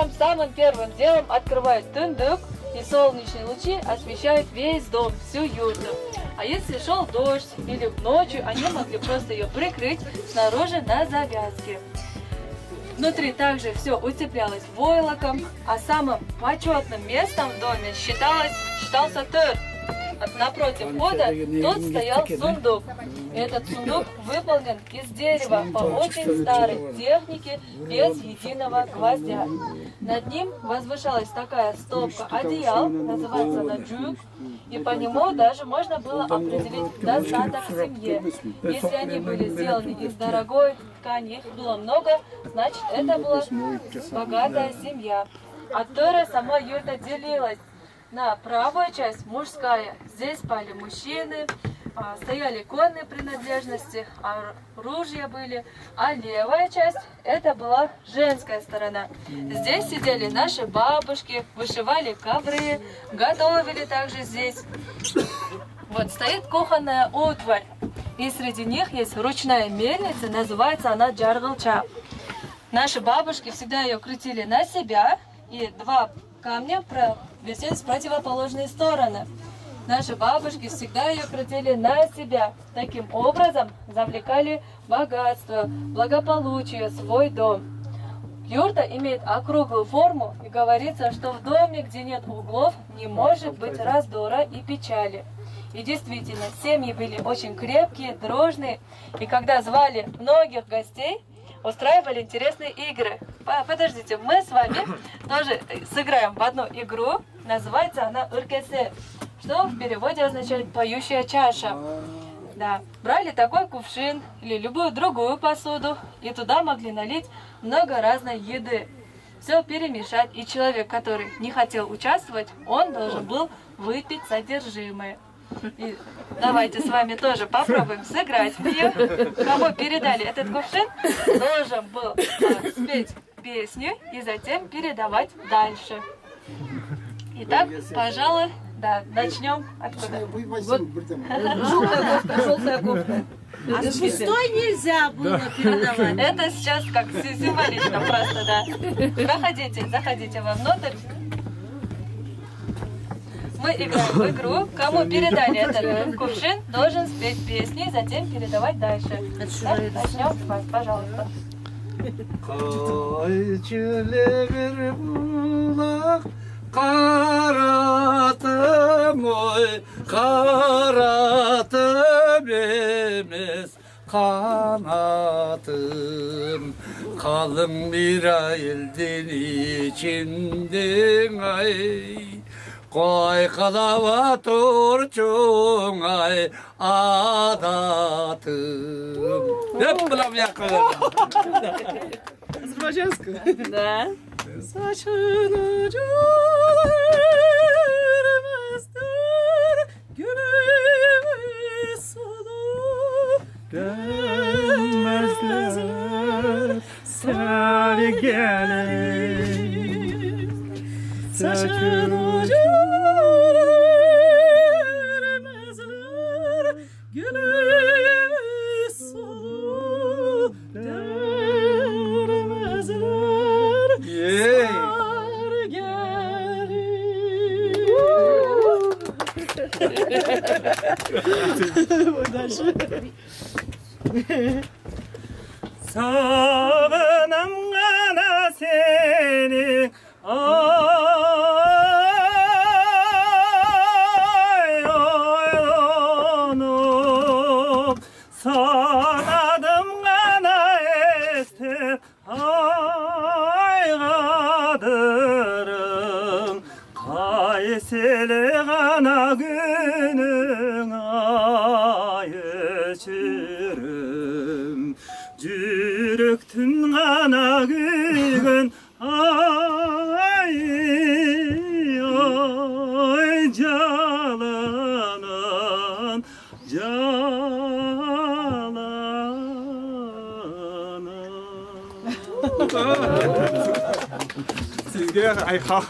Утром самым первым делом открывают тундук, и солнечные лучи освещают весь дом, всю юрту. А если шел дождь или ночью, они могли просто ее прикрыть снаружи на завязке. Внутри также все утеплялось войлоком, а самым почетным местом в доме считался тыр. Напротив входа тут стоял сундук. Этот сундук выполнен из дерева по очень старой технике, без единого гвоздя. Над ним возвышалась такая стопка одеял, называется она джук, и по нему даже можно было определить достаток в семье. Если они были сделаны из дорогой ткани, их было много, значит это была богатая семья. От тыра сама юрта делилась на правую часть, мужская. Здесь спали мужчины, стояли конные принадлежности, оружия были. А левая часть, это была женская сторона. Здесь сидели наши бабушки, вышивали ковры, готовили также здесь. Вот стоит кухонная утварь. И среди них есть ручная мельница, называется она джаргалча. Наши бабушки всегда ее крутили на себя, и два камня висели с противоположной стороны. Наши бабушки всегда ее крутили на себя. Таким образом завлекали богатство, благополучие в свой дом. Юрта имеет округлую форму, и говорится, что в доме, где нет углов, не может быть раздора и печали. И действительно, семьи были очень крепкие, дружные, и когда звали многих гостей, устраивали интересные игры. Подождите, мы с вами тоже сыграем в одну игру, называется она «Уркесе», что в переводе означает «поющая чаша». Да. Брали такой кувшин или любую другую посуду, и туда могли налить много разной еды. Все перемешать, и человек, который не хотел участвовать, он должен был выпить содержимое. И давайте с вами тоже попробуем сыграть в нее. Кому передали этот кувшин, должен был спеть песню и затем передавать дальше. Итак, пожалуй, да, начнем откуда? Желтая кофта. А пустой нельзя было передавать. Это сейчас как символично просто, да. Заходите вовнутрь. Мы играем в игру. Кому передали этот кувшин, должен спеть песни и затем передавать дальше. Так, начнем с вас, пожалуйста. Karatım oy, karatım emez kanatım. Kalın bir elden içinden ay, koy kalava turçun ay adatım. Hep bulam yakaladım. Азербайджанскую? Да. Saçını cürmezdir, gülü sulu Dönmezler sergelir. Saçını cürmezler, gülü sulu dönmezler. Yey. Sağınam gana seni ay oylanıp sanadım gana estep ay kadırım kayseli gana günün ay içirim Jürüktün gana gügün ay ay jalanan Sizge ayha.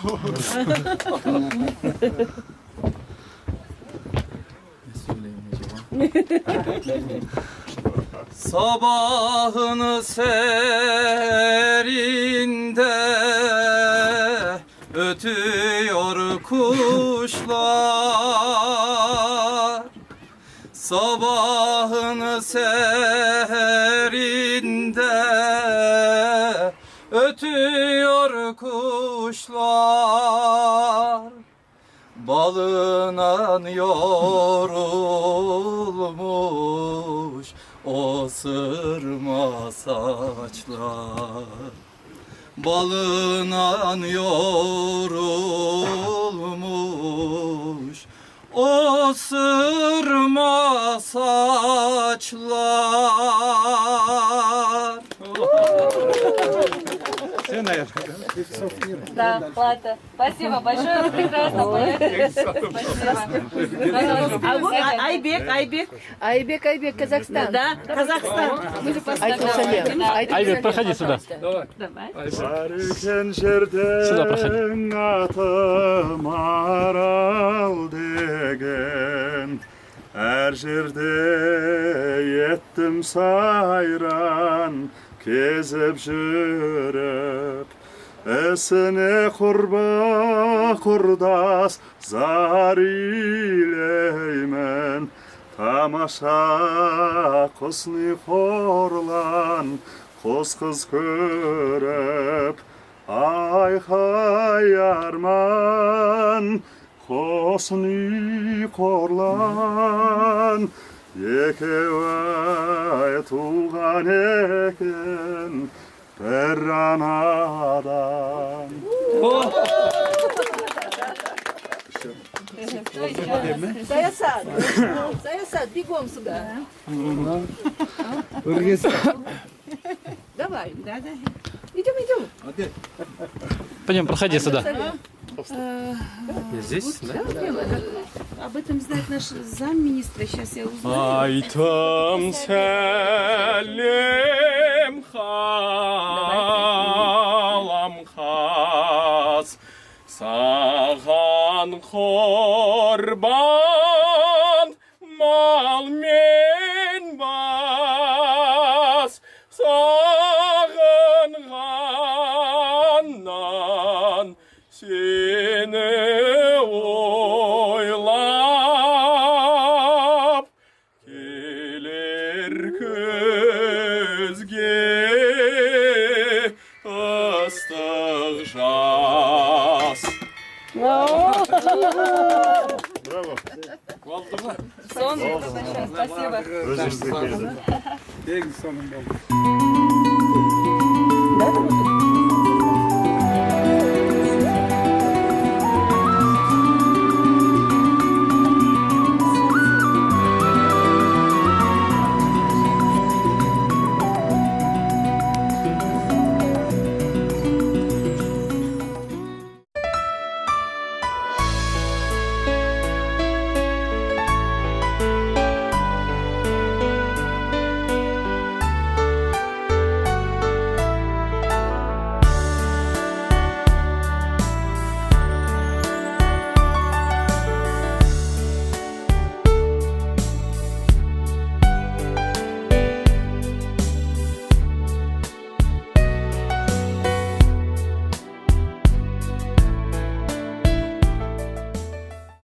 Sabahın serinde serinde ötüyor kuşlar, balından yorulmuş o sırma saçlar. Balından yorulmuş o sırma saçlar. Да, ладно. Спасибо большое, прекрасно поете. Спасибо. Айбек, Айбек, Казахстан. да, Казахстан. Айбек, проходи сюда. Давай. Давай. Barken жерден атым арал деген, әр жерде еттім сайран кезіп жүріп, ісіне құрба құрдас зар илеймін. Тамаша құсны қорлан қос қыз көріп, айқай арман қосын қорлан. Екеуі туған екен бір анадан. Саясат, бегом сюда. Давай. Идем. Пойдем, проходи сюда. Здесь, да? Об этом знает наш замминистра. Сейчас я узнаю. Айтам сәлем халам хас, саған құрбан мал мен бас, сағынғаннан сені ойлап келер көзге ыстық жас. Браво. Oldu mu? Сон. Спасибо. Özür dilerim. En sonunda oldu.